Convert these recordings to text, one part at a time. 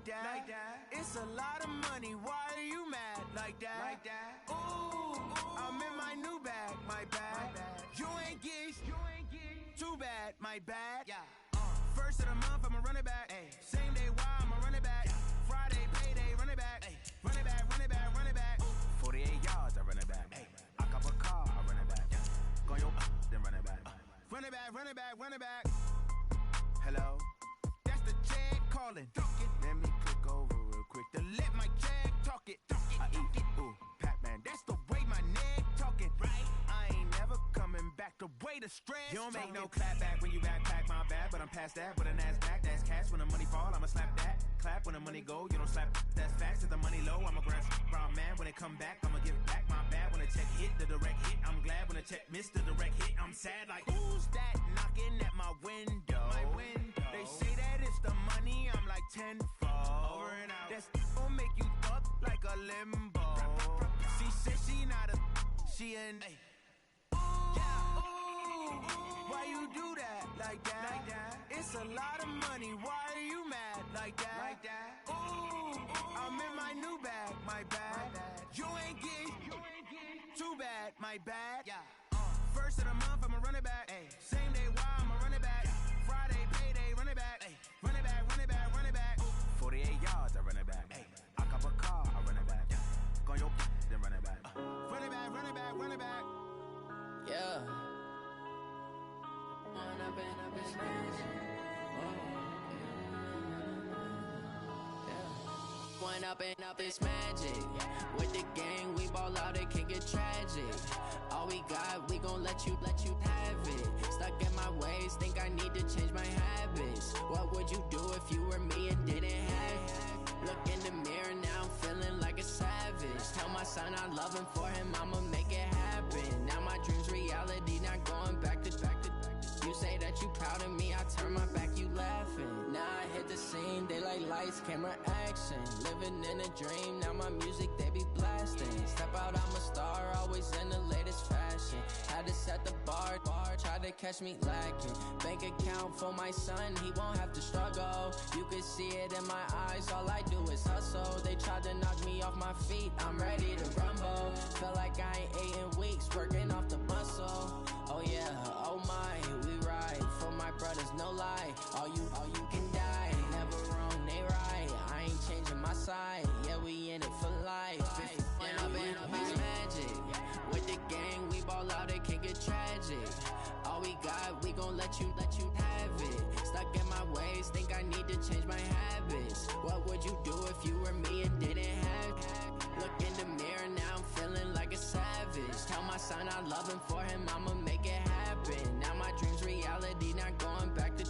like that. It's a lot of money, why are you mad like that? Ooh, I'm in my new bag, my bad. You ain't get too bad, my bad. First of the month, I'ma run it back. Same day, why I'ma run it back. Friday, payday, run it back. Run it back, run it back, run it back. 48 yards, I run it back. I cop a car, I run it back. Go your then run it back. Run it back, run it back, run it back. Hello? That's the check calling. Let me click over real quick to let my check talk it. I eat it, ooh, Pac-Man. That's the way my neck talking. Right? I ain't never coming back the way the stress. You don't make no clap back when you backpack, my bad. But I'm past that with a NASDAQ. That's cash when the money fall, I'ma slap that. Clap when the money go, you don't slap. That's fast. If the money low, I'ma grab brown man. When it come back, I'ma give it back. My bad when the check hit, the direct hit. I'm glad when the check missed the direct hit. I'm sad like, who's that knocking at my window? They say that it's the money, I'm like tenfold. Over and out. That's gon' make you fuck like a limbo. She said she not a, she an. Why you do that like that? It's a lot of money, why are you mad like that? Ooh, I'm in my new bag, my bad. You ain't get too bad, my bad. First of the month, I'ma run it back. Same day, why I'ma run it back. Friday, payday, run it back. Run it back, run it back, run it back. 48 yards, I run it back. I cop a car, I run it back. Go your then run it back. Run it back, run it back, run it back. Yeah. When I've been up in When up it's magic. With the gang, we ball out, it can get tragic. All we got, we gon' let you have it. Stuck in my ways, think I need to change my habits. What would you do if you were me and didn't have it? Look in the mirror, now I'm feeling like a savage. Tell my son I love him, for him I'ma make it happen. Now my dream's reality, not going back to. You say that you proud of me, I turn my back, you laughing. Now I hit the scene, they like lights, camera, action. Living in a dream, now my music, they be blasting. Step out, I'm a star, always in the latest fashion. Had to set the bar, try to catch me lacking. Bank account for my son, he won't have to struggle. You can see it in my eyes, all I do is hustle. They tried to knock me off my feet, I'm ready to rumble. Feel like I ain't ate in weeks, working off the muscle. Oh yeah, oh my, we ride for my brothers, no lie. All you can die, never wrong, they right. I ain't changing my side, yeah, we in it for life. When I've been up it's magic. With the gang, we ball out, it can get tragic. All we got, we gon' let you have it. Stuck in my ways, think I need to change my habits. What would you do if you were me and didn't have it? Look in the mirror, now I'm feeling like a savage. Tell my son I love him, for him I'ma make it happen. Now my dream's reality, not going back to.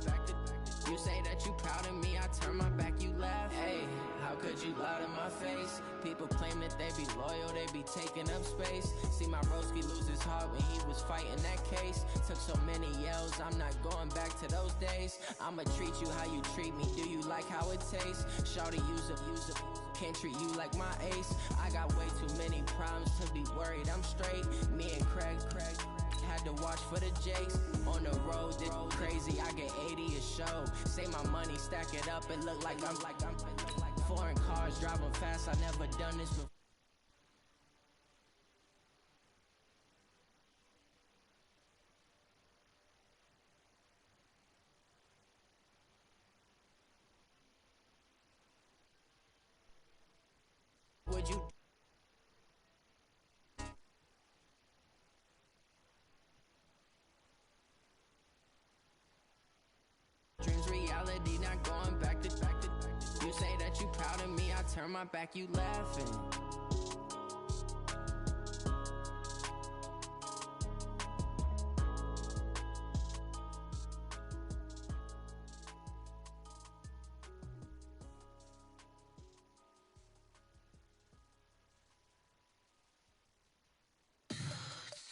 You say that you proud of me, I turn my back, you laugh. Hey, how could you lie to my face? People claim that they be loyal, they be taking up space. See my broski lose his heart when he was fighting that case. Took so many yells, I'm not going back to those days. I'ma treat you how you treat me, do you like how it tastes? Shawty, use a can't treat you like my ace. I got way too many problems to be worried, I'm straight. Me and Craig had to watch for the Jakes. On the road, this crazy, I get 80 a show. Say my money, stack it up, it look like I'm foreign cars, driving fast, I never done this before. Would you? Dreams reality, not going back to. You say that you proud of me, I turn my back, you laughing.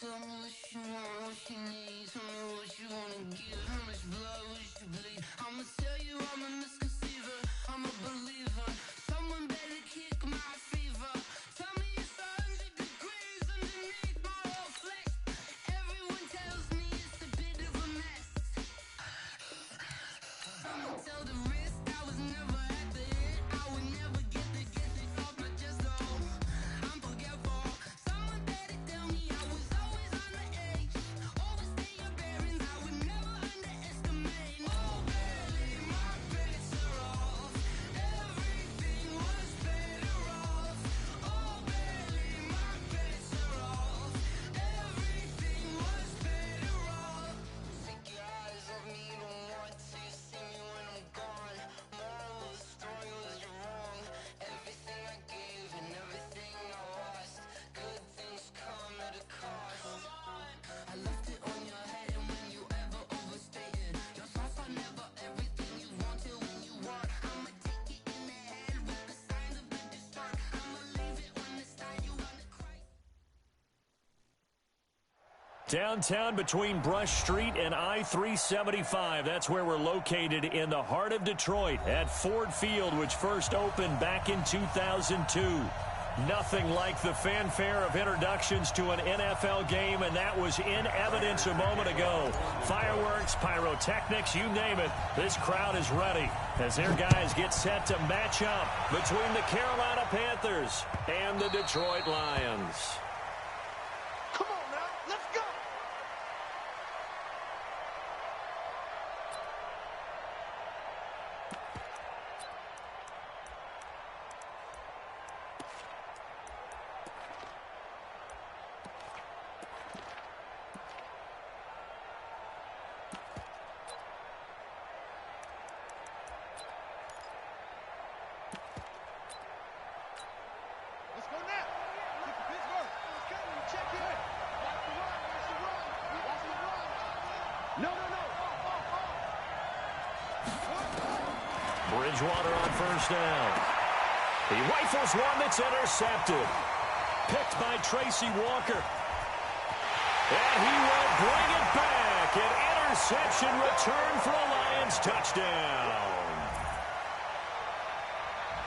Tell me what you want, what you need. Tell me what you wanna give. How much blood would you bleed? I'ma tell you I'm a misconceiver, I'm a believer. Someone better kick my fever. Tell me it's 100 degrees underneath my whole flesh. Everyone tells me it's a bit of a mess. I'ma tell the risk I was never at the end. I Downtown between Brush Street and I-375. That's where we're located in the heart of Detroit at Ford Field, which first opened back in 2002. Nothing like the fanfare of introductions to an NFL game, and that was in evidence a moment ago. Fireworks, pyrotechnics, you name it. This crowd is ready as their guys get set to match up between the Carolina Panthers and the Detroit Lions. Come on now, let's go! Let's go now! Get to Pittsburgh! Let's go! Check in! Watch the run! Watch the run! Watch the run! No, no, no! Bridgewater on first down. He rifles one that's intercepted. Picked by Tracy Walker. And he will bring it back. An interception return for a Lions touchdown.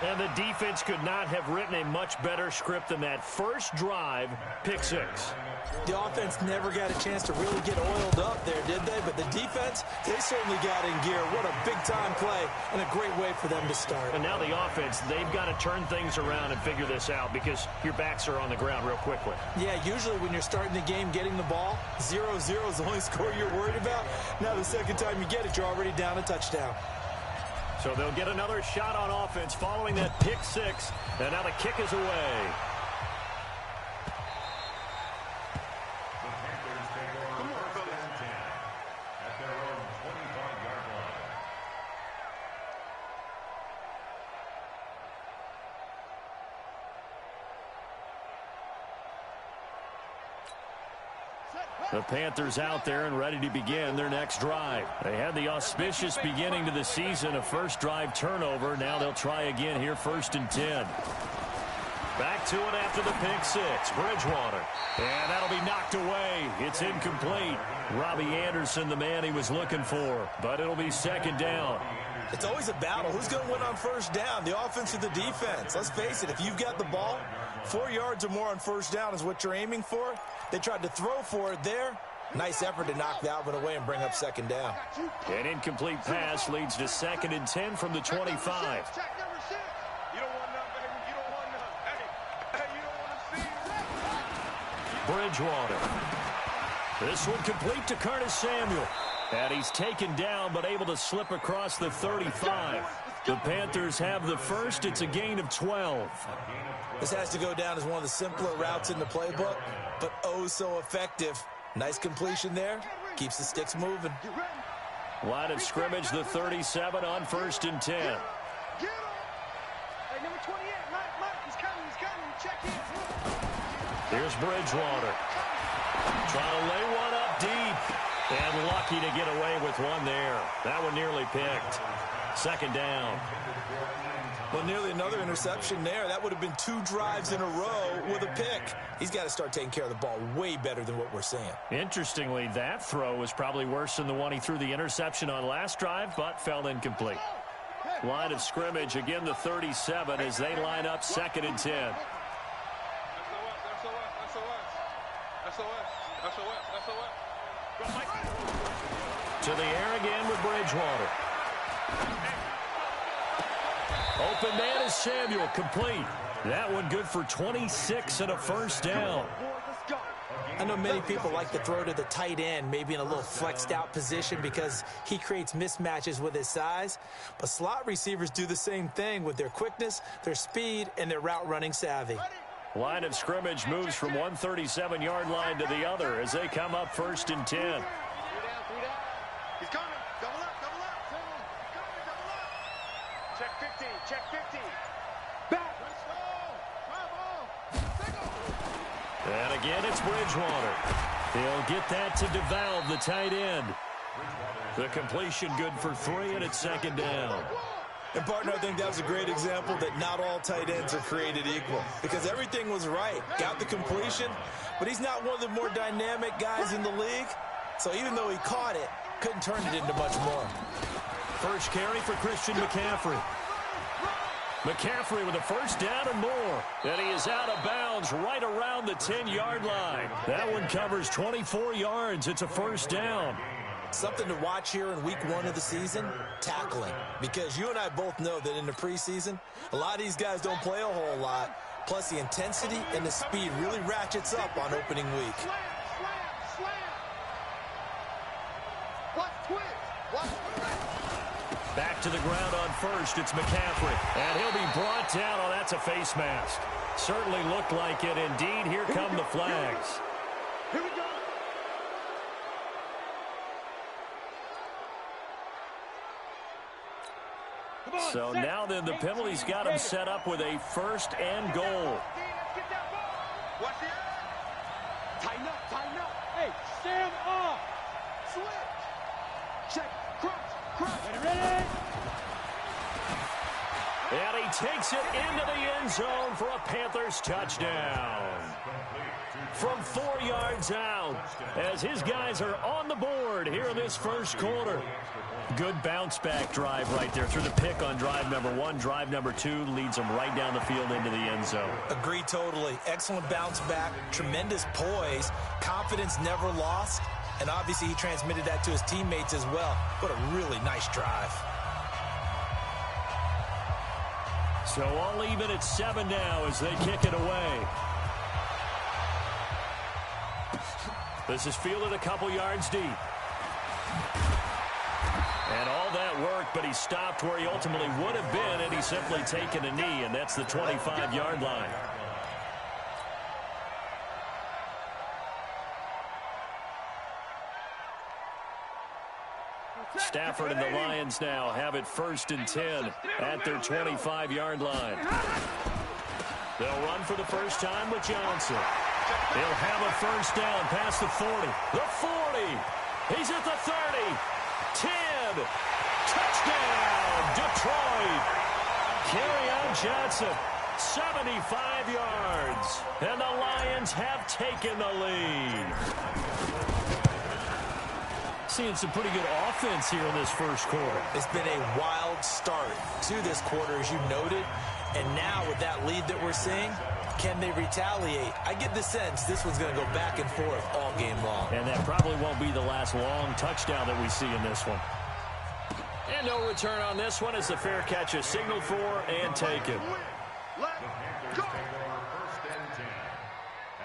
And the defense could not have written a much better script than that first drive, pick six. The offense never got a chance to really get oiled up there, did they? But the defense, they certainly got in gear. What a big-time play and a great way for them to start. And now the offense, they've got to turn things around and figure this out because your backs are on the ground real quickly. Yeah, usually when you're starting the game getting the ball, 0-0 is the only score you're worried about. Now the second time you get it, you're already down a touchdown. So they'll get another shot on offense following that pick six. And now the kick is away. The Panthers out there and ready to begin their next drive. They had the auspicious beginning to the season, a first drive turnover. Now they'll try again here, 1st and 10. Back to it after the pick six. Bridgewater. And that'll be knocked away. It's incomplete. Robbie Anderson, the man he was looking for. But it'll be 2nd down. It's always a battle. Who's going to win on first down, the offense or the defense? Let's face it, if you've got the ball, 4 yards or more on first down is what you're aiming for. They tried to throw for it there. Nice effort to knock that one away and bring up 2nd down. An incomplete pass leads to 2nd and 10 from the 25. You don't want none, baby. You don't want none. Hey, you don't want to see Bridgewater. This one complete to Curtis Samuel. And he's taken down but able to slip across the 35. The Panthers have the first. It's a gain of 12. This has to go down as one of the simpler routes in the playbook, but oh so effective. Nice completion there. Keeps the sticks moving. Line of scrimmage, the 37 on 1st and 10. Hey, number 28, Mike, he's coming, check in. Here's Bridgewater. Trying to lay one up deep. And lucky to get away with one there. That one nearly picked. 2nd down. Well, nearly another interception there. That would have been 2 drives in a row with a pick. He's got to start taking care of the ball way better than what we're seeing. Interestingly, that throw was probably worse than the one he threw the interception on last drive, but fell incomplete. Line of scrimmage, again the 37 as they line up 2nd and 10. To the air again with Bridgewater. Open man is Samuel, complete. That one good for 26 and a 1st down. I know many people like to throw to the tight end, maybe in a little flexed out position because he creates mismatches with his size. But slot receivers do the same thing with their quickness, their speed, and their route running savvy. Line of scrimmage moves from one 37-yard line to the other as they come up 1st and 10. 3 down. He's coming. Double up. Check 15. Back. Let's go. And again, it's Bridgewater. He'll get that to DeValve, the tight end. The completion good for 3, and it's 2nd down. And, partner, I think that was a great example that not all tight ends are created equal because everything was right. Got the completion, but he's not one of the more dynamic guys in the league. So even though he caught it, couldn't turn it into much more. First carry for Christian McCaffrey. McCaffrey with a first down and more. And he is out of bounds right around the 10-yard line. That one covers 24 yards. It's a first down. Something to watch here in week 1 of the season, tackling. Because you and I both know that in the preseason, a lot of these guys don't play a whole lot. Plus, the intensity and the speed really ratchets up on opening week. Back to the ground on first. It's McCaffrey. And he'll be brought down. Oh, that's a face mask. Certainly looked like it. Indeed, here come the flags. Here we go. So now then the penalty's got him set up with a first and goal. Watch it. Tighten up, tighten up. Hey, stand off. Switch. Check. Cross. Ready? And he takes it into the end zone for a Panthers touchdown. From 4 yards out, as his guys are on the board here in this first quarter. Good bounce-back drive right there through the pick on drive number 1. Drive number 2 leads them right down the field into the end zone. Agree totally. Excellent bounce back, tremendous poise, confidence never lost, and obviously he transmitted that to his teammates as well. What a really nice drive. So all even at 7 now as they kick it away. This is fielded a couple yards deep. And all that work, but he stopped where he ultimately would have been had he simply taken a knee, and that's the 25-yard line. Stafford and the Lions now have it 1st and 10 at their 25-yard line. They'll run for the first time with Johnson. He'll have a first down past the 40. The 40. He's at the 30. 10. Touchdown, Detroit. Kerryon Johnson, 75 yards. And the Lions have taken the lead. Seeing some pretty good offense here in this first quarter. It's been a wild start to this quarter, as you noted. And now with that lead that we're seeing, can they retaliate? I get the sense this one's going to go back and forth all game long. And that probably won't be the last long touchdown that we see in this one. And no return on this one as the fair catch is signaled for and taken. Let's go. First and 10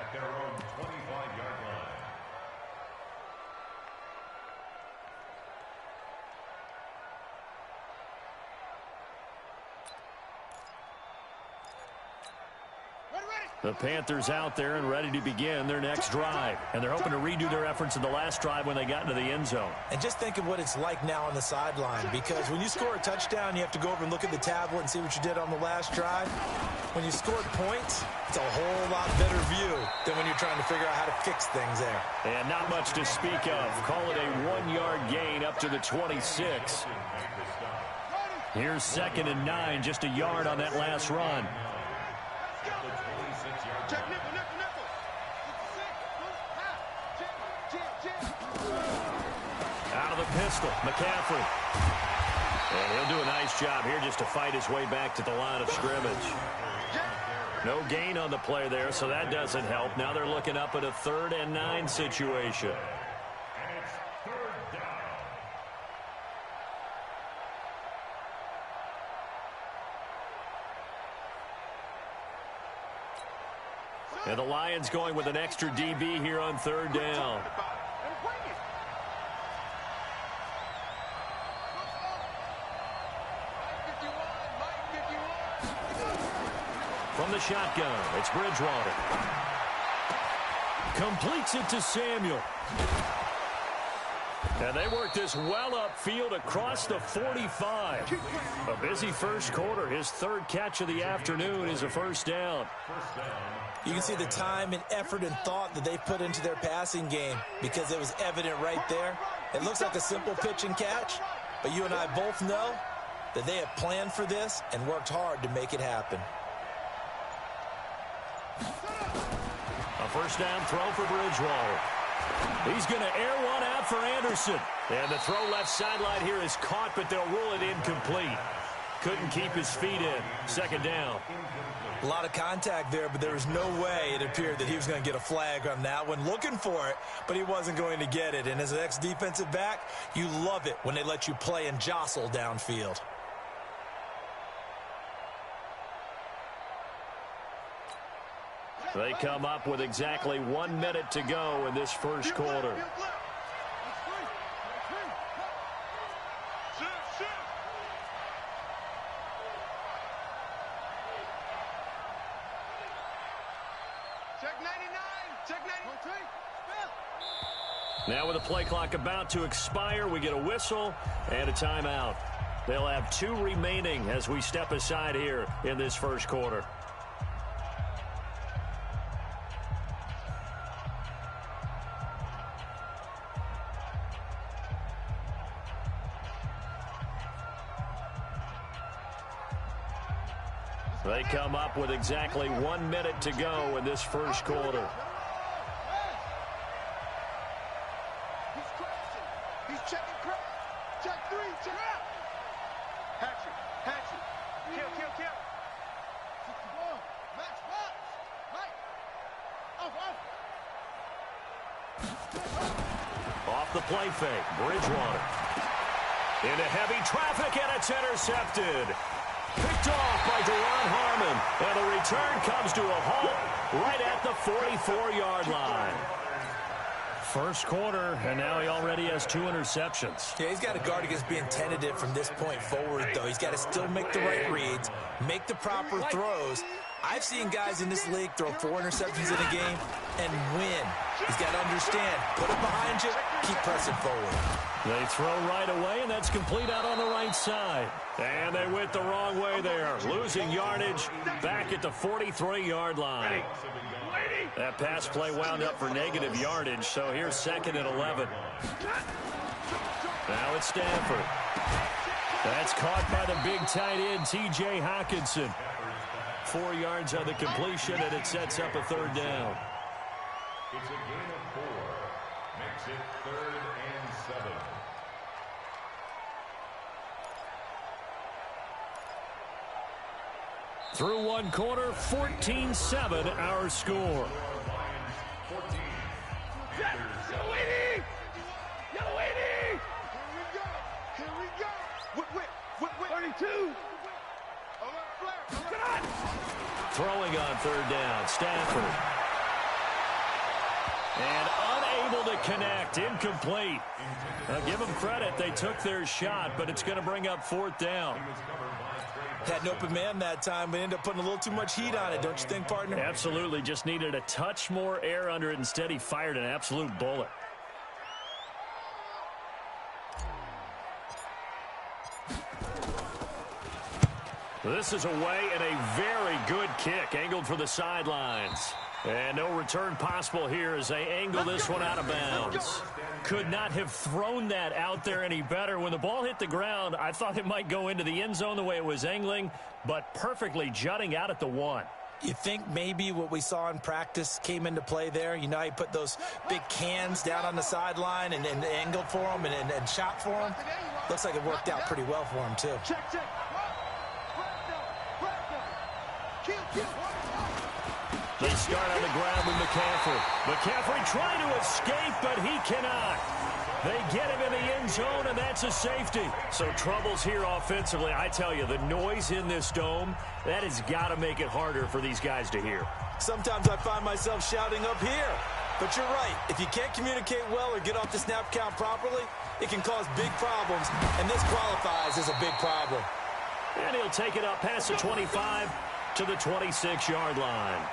at their own 25-yard line. The Panthers out there and ready to begin their next drive. And they're hoping to redo their efforts in the last drive when they got into the end zone. And just think of what it's like now on the sideline, because when you score a touchdown, you have to go over and look at the tablet and see what you did on the last drive. When you scored points, it's a whole lot better view than when you're trying to figure out how to fix things there. And not much to speak of. Call it a 1-yard gain up to the 26. Here's 2nd and 9, just a yard on that last run. Check nickel. Out of the pistol, McCaffrey. And he'll do a nice job here just to fight his way back to the line of scrimmage. No gain on the play there, so that doesn't help. Now they're looking up at a 3rd and 9 situation. And it's 3rd down. And the Lions going with an extra DB here on 3rd down. From the shotgun, it's Bridgewater. Completes it to Samuel. And they work this well upfield across the 45. A busy first quarter. His 3rd catch of the afternoon is a first down. You can see the time and effort and thought that they put into their passing game because it was evident right there. It looks like a simple pitch and catch, but you and I both know that they have planned for this and worked hard to make it happen. A first down throw for Bridgewater. He's going to air one out for Anderson. And the throw left sideline here is caught, but they'll rule it incomplete. Couldn't keep his feet in. Second down. A lot of contact there, but there was no way it appeared that he was going to get a flag on that one. Looking for it, but he wasn't going to get it. And as an ex-defensive back, you love it when they let you play and jostle downfield. They come up with exactly 1 minute to go in this first quarter. Now with the play clock about to expire, we get a whistle and a timeout. They'll have 2 remaining as we step aside here in this first quarter. They come up with exactly 1 minute to go in this first quarter. Off the play fake, Bridgewater. Into heavy traffic, and it's intercepted. Picked off by Deron Harmon, and the return comes to a halt right at the 44-yard line. First quarter, and now he already has 2 interceptions. Yeah, he's got to guard against being tentative from this point forward, though. He's got to still make the right reads, make the proper throws. I've seen guys in this league throw 4 interceptions in a game and win. He's got to understand, put it behind you, keep pressing forward. They throw right away, and that's complete out on the right side. And they went the wrong way there, losing yardage back at the 43-yard line. That pass play wound up for negative yardage, so here's 2nd and 11. Now it's Stanford. That's caught by the big tight end, T.J. Hawkinson. 4 yards on the completion, and it sets up a 3rd down. It's a gain of 4. Makes it 3rd and 7. Through 1 quarter, 14-7 our score. Throwing on 3rd down, Stanford. And unable to connect, incomplete. Now give them credit, they took their shot, but it's going to bring up 4th down. Had an open man that time, but ended up putting a little too much heat on it, don't you think, partner? Absolutely, just needed a touch more air under it. Instead, he fired an absolute bullet. This is away, and a very good kick, angled for the sidelines. And no return possible here as they angle this one out of bounds. Could not have thrown that out there any better. When the ball hit the ground, I thought it might go into the end zone the way it was angling, but perfectly jutting out at the 1. You think maybe what we saw in practice came into play there? You know how you put those big cans down on the sideline and angled for them and shot for them? Looks like it worked out pretty well for him, too. Check. They start on the ground with McCaffrey. McCaffrey trying to escape, but he cannot. They get him in the end zone, and that's a safety. So troubles here offensively. I tell you, the noise in this dome, that has got to make it harder for these guys to hear. Sometimes I find myself shouting up here. But you're right. If you can't communicate well or get off the snap count properly, it can cause big problems, and this qualifies as a big problem. And he'll take it up past the 25 to the 26-yard line.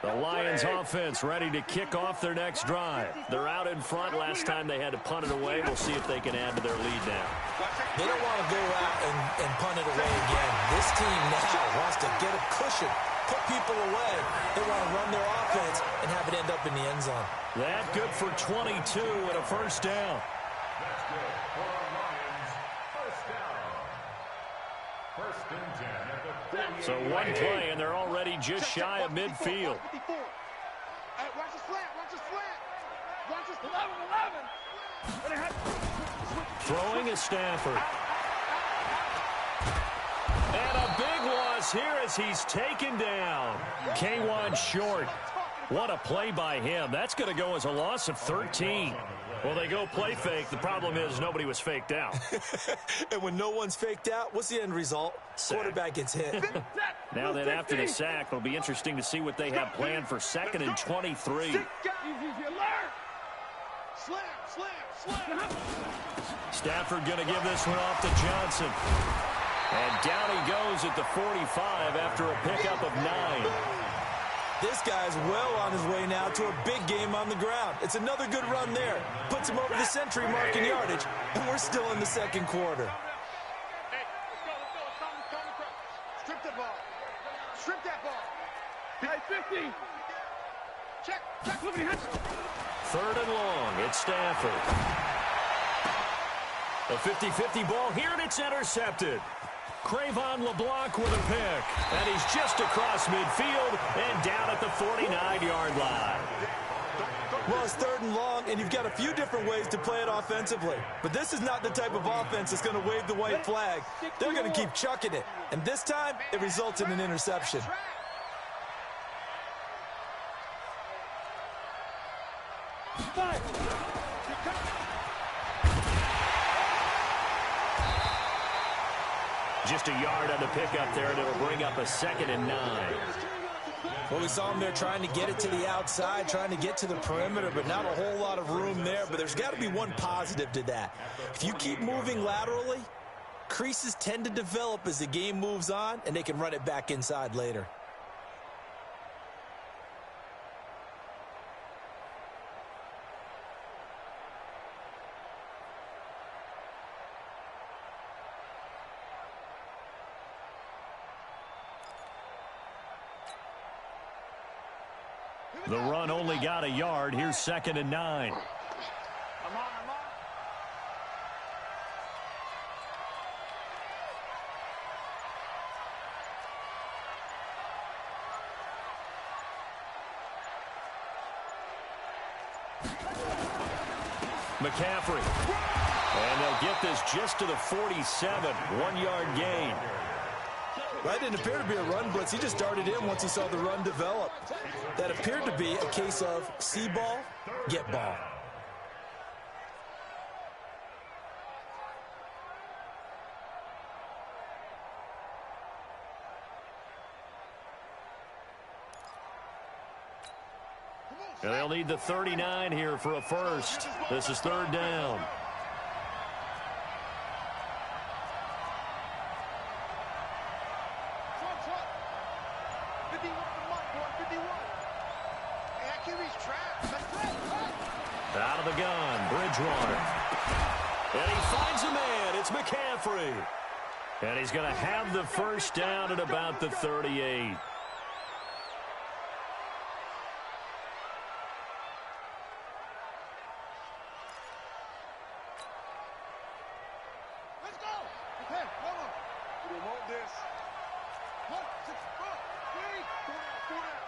The Lions offense ready to kick off their next drive. They're out in front. Last time they had to punt it away. We'll see if they can add to their lead now. They don't want to go out and punt it away again. This team now wants to get a cushion, put people away. They want to run their offense and have it end up in the end zone. That good for 22 and a first down. That's good for our Lions. First down. First and 10 at the 48. So one play, and they're already just shy of midfield. Hey, watch the slant. Watch the slant. Watch the 11. Throwing is Stafford. And a big loss here as he's taken down. K1 short. What a play by him. That's going to go as a loss of 13. Well, they go play fake. The problem is nobody was faked out. And when no one's faked out, what's the end result? Sack. Quarterback gets hit. Now that after the sack, it'll be interesting to see what they have planned for 2nd and 23. Stafford going to give this one off to Johnson. And down he goes at the 45 after a pickup of 9. This guy's well on his way now to a big game on the ground. It's another good run there. Puts him over the century mark in yardage, and we're still in the second quarter. Hey, let's go. Strip the ball. Strip that ball. Hey, 50. Check. 3rd and long. It's Stafford. A 50-50 ball here, and it's intercepted. Cravon LeBlanc with a pick. And he's just across midfield and down at the 49-yard line. Well, it's 3rd and long, and you've got a few different ways to play it offensively. But this is not the type of offense that's going to wave the white flag. They're going to keep chucking it. And this time, it results in an interception. Just a yard on the pickup there, and it'll bring up a 2nd and 9. Well, we saw him there trying to get it to the outside, trying to get to the perimeter, but not a whole lot of room there. But there's got to be one positive to that. If you keep moving laterally, creases tend to develop as the game moves on, and they can run it back inside later. The run only got a yard. Here's 2nd and 9. I'm on. McCaffrey. And they'll get this just to the 47. 1-yard gain. That didn't appear to be a run blitz. He just darted in once he saw the run develop. That appeared to be a case of see ball, get ball. And they'll need the 39 here for a first. This is 3rd down. Out of the gun, Bridgewater. And he finds a man. It's McCaffrey. And he's going to have the first down at about the 38. Let's go. Okay, hold on. We want this. 1, 6, 5, 3. Go down.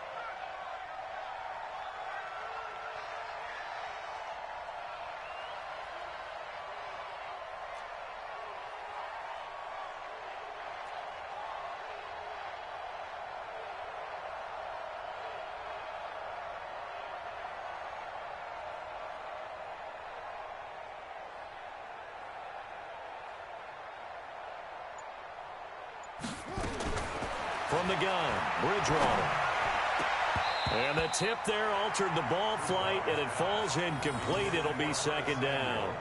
From the gun, Bridgewater. And the tip there altered the ball flight, and it falls incomplete. It'll be 2nd down.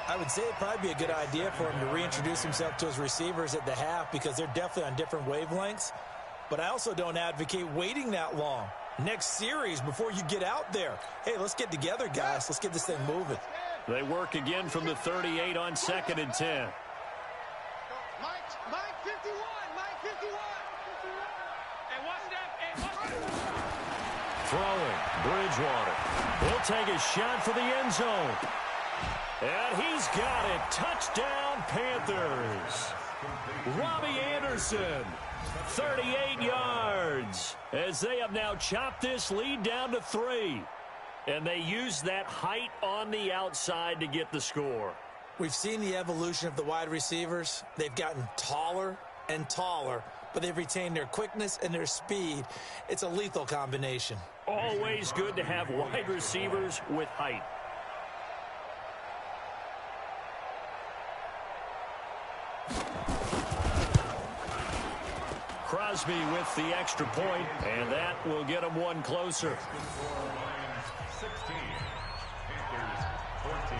I would say it'd probably be a good idea for him to reintroduce himself to his receivers at the half because they're definitely on different wavelengths. but I also don't advocate waiting that long. Next series before you get out there. Hey, let's get together, guys. Let's get this thing moving. They work again from the 38 on 2nd and 10. Mike 51. Mike 51. And watch that. Throwing. Bridgewater. He'll take a shot for the end zone. And he's got it. Touchdown, Panthers. Robbie Anderson, 38 yards, as they have now chopped this lead down to 3. And they use that height on the outside to get the score. We've seen the evolution of the wide receivers. They've gotten taller and taller, but they've retained their quickness and their speed. It's a lethal combination. Always good to have wide receivers with height. Crosby with the extra point, and that will get him one closer. 16, Panthers 14.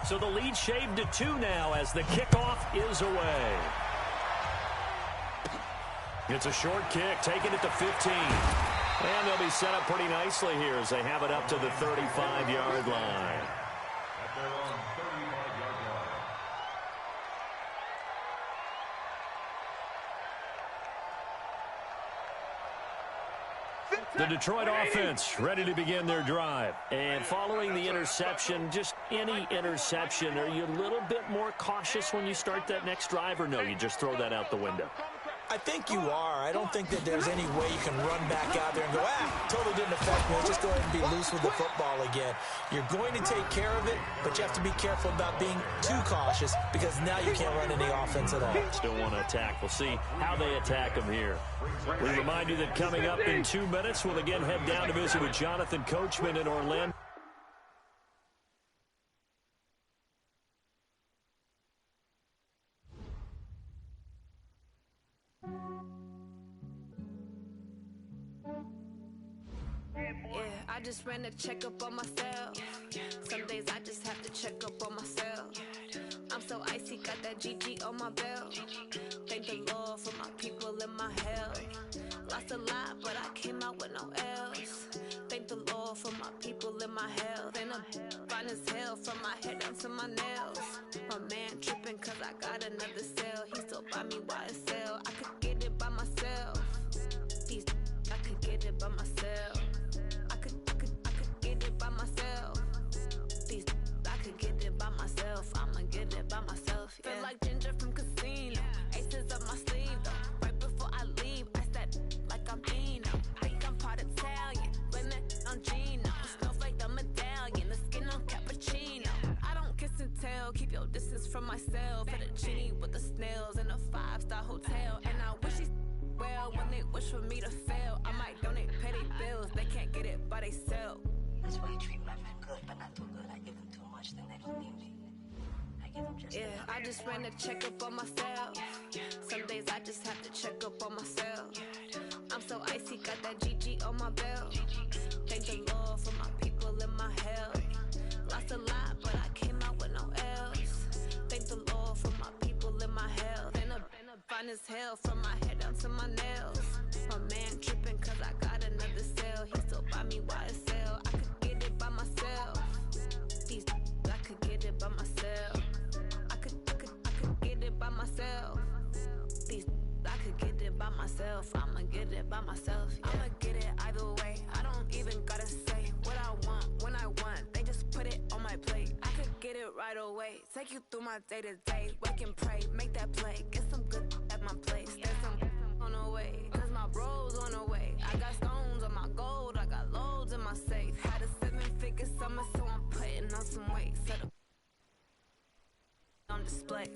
So the lead shaved to 2 now as the kickoff is away. It's a short kick, taking it to 15. And they'll be set up pretty nicely here as they have it up to the 35-yard line. At their own 35-yard line. The Detroit offense ready to begin their drive. And following the interception, just any interception, are you a little bit more cautious when you start that next drive, or no, you just throw that out the window? I think you are. I don't think that there's any way you can run back out there and go, totally didn't affect me. Let's just go ahead and be loose with the football again. You're going to take care of it, but you have to be careful about being too cautious because now you can't run any offense at all. Still want to attack. We'll see how they attack them here. We remind you that coming up in 2 minutes, we'll again head down to visit with Jonathan Coachman in Orlando. I just ran a checkup on myself. Some days I just have to check up on myself. I'm so icy, got that GG on my belt. Thank the Lord for my people in my health. Lost a lot, but I came out with no else. Thank the Lord for my people in my health. And I'm fine as hell from my head down to my nails. My man tripping cause I got another cell. He still buy me YSL. I could get it by myself. I could get it by myself. I could get it by myself. I could get it by myself. I'ma get it by myself. Yeah. Feel like Ginger from Casino. Aces up my sleeve though. Right before I leave, I said like I'm Eno. Think I'm part Italian. Blame it on Gino. Snowflake the medallion. The skin on cappuccino. I don't kiss and tell. Keep your distance from myself. Fettuccine with the snails in a 5-star hotel. And I wish he's well when they wish for me to fail. I might donate petty bills. They can't get it by they sell. That's why you treat my friend good, but not too good. I give them too much, then they don't need me. I give them just enough. I just ran a checkup on myself. Some days I just have to check up on myself. I'm so icy, got that GG on my belt. Thank the Lord for my people in my health. Lost a lot, but I came out with no else. Thank the Lord for my people in my health. And I'm fine as hell from my head down to my nails. My man tripping cause I got another cell. He still buy me YSL. I could get it by myself. I could get it by myself. I could get it by myself. I could get it by myself. I'ma get it by myself. Yeah. I'ma get it either way. I don't even gotta say what I want when I want. They just put it on my plate. I could get it right away. Take you through my day to day. Wake and pray, make that play. Get some good at my place. There's some on the way. Cause my bro's on the way. I got stones on my gold. I got loads in my safe. Had a 7-figure summer, so I'm putting on some weight. Set up on display.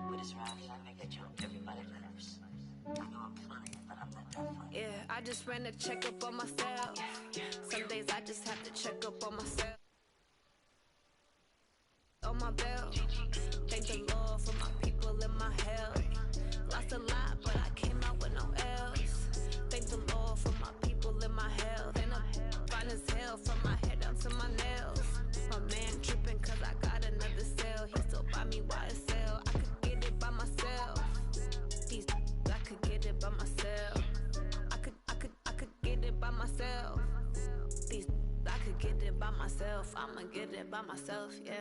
With this ride, I make a jump. Everybody laughs. I know I'm funny, but I'm not that funny. Yeah, I just ran a checkup on myself. Some days I just have to check up on myself. On my belt. Thank the Lord for my people in my health. Lost a lot, but I came out with no else. Thank the Lord for my people in my health. And I'm fine as hell from my head down to my nails. My man tripping cause I got another cell. He still buy me YSL. I could get it by myself. myself. I'ma get it by myself, yeah.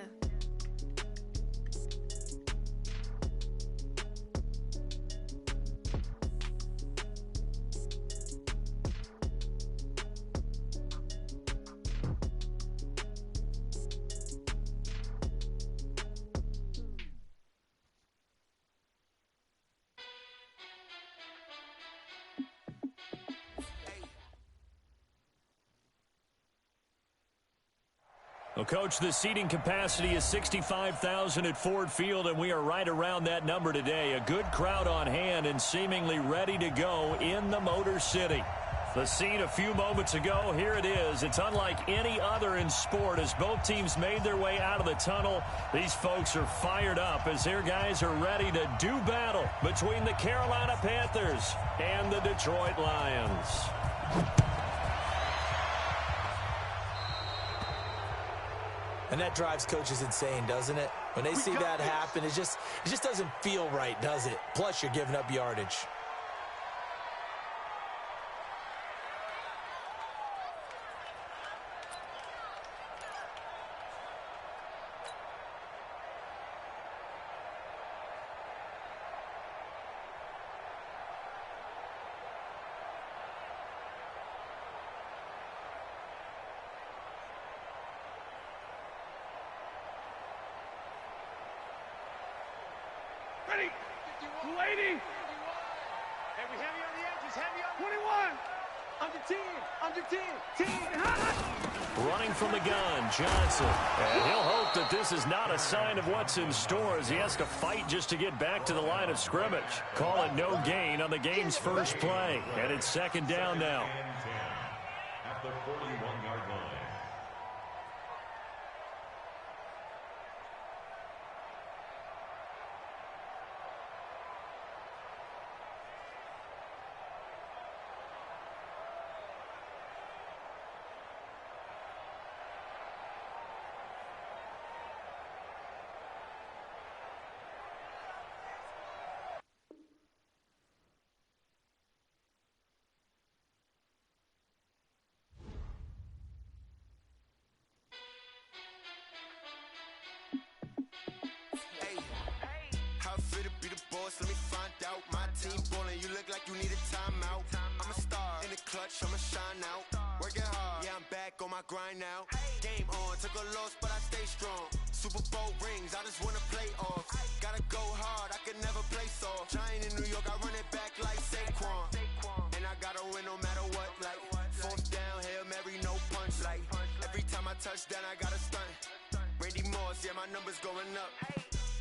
Well, Coach, the seating capacity is 65,000 at Ford Field, and we are right around that number today. A good crowd on hand and seemingly ready to go in the Motor City. The scene a few moments ago, here it is. It's unlike any other in sport as both teams made their way out of the tunnel. These folks are fired up as their guys are ready to do battle between the Carolina Panthers and the Detroit Lions. And that drives coaches insane, doesn't it? When they see that happen, it just doesn't feel right, does it? Plus, you're giving up yardage. Ready? 280. Heavy on the edges, heavy on 21. Under 10, under 10, 10. Running from the gun, Johnson. And he'll hope that this is not a sign of what's in store as he has to fight just to get back to the line of scrimmage. Call it no gain on the game's first play. And it's second down now. At the 41-yard line. Let me find out. My team ballin', you look like you need a timeout. I'm a star in the clutch, I'ma shine out. Working hard, yeah, I'm back on my grind now. Game on, took a loss, but I stay strong. Super Bowl rings, I just wanna play off. Gotta go hard, I can never play soft. Giant in New York, I run it back like Saquon. And I gotta win no matter what, like fourth down, Hail Mary, no punch. Like every time I touch down, I gotta stunt. Randy Moss, yeah, my numbers going up.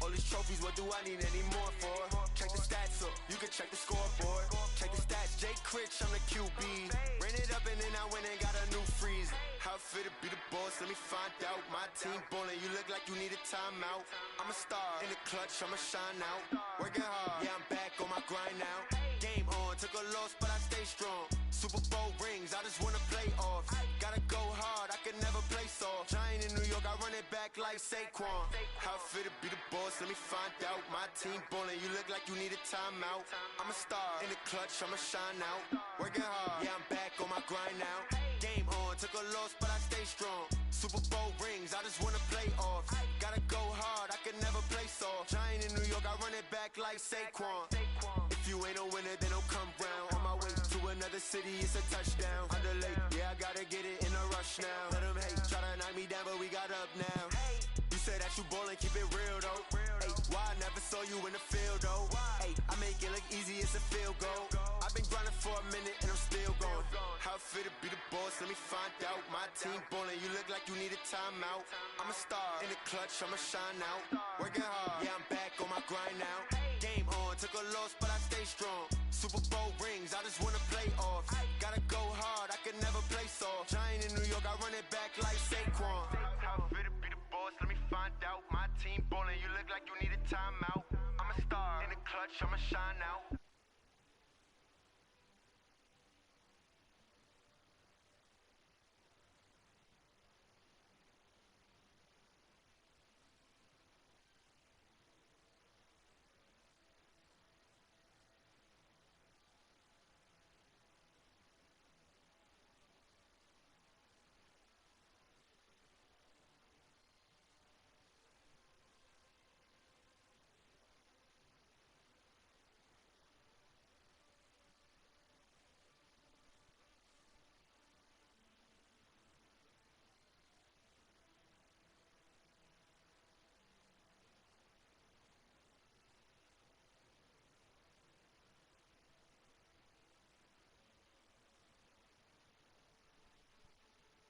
All these trophies, what do I need any more for? Check the stats up, you can check the scoreboard. Check the stats, Jake Critch, I'm the QB. Ran it up and then I went and got a new freeze. How fit to be the boss, let me find out. My team ballin', you look like you need a timeout. I'm a star in the clutch, I'ma shine out. Working hard, yeah, I'm back on my grind now. Game on, took a loss, but I stay strong. Super Bowl rings, I just wanna play off. Gotta go hard, I can never play soft. Giant in New York, I run it back like Saquon. How fit to be the boss, let me find out. My team ballin', you look like you need a timeout. I'm a star in the clutch, I'ma shine out. Working hard, yeah, I'm back on my grind now. Game on, took a loss, but I stay strong. Super Bowl rings, I just wanna play off. Gotta go hard, I can never play soft. Giant in New York, I run it back like Saquon. If you ain't a winner, then don't come round. On my way to another city, it's a touchdown. Underlay, yeah, I gotta get it in a rush now. Let them hate, try to knock me down, but we got up now. You say that you ballin', keep it real though. Hey, why I never saw you in the field though? Hey, I make it look easy, it's a field goal. I've been grinding for a minute and I'm still going. How fit to be the boss, let me find out. My team ballin', you look like you need a timeout. I'm a star in the clutch, I'ma shine out. Working hard, yeah, I'm back on my grind now. Game on, took a loss, but I stay strong. Super Bowl rings, I just wanna play off. Gotta go hard, I can never play soft. Giant in New York, I run it back like Saquon. How fit to be the boss, let me find out. My team ballin', you look like you need a timeout. I'm a star in the clutch, I'ma shine out.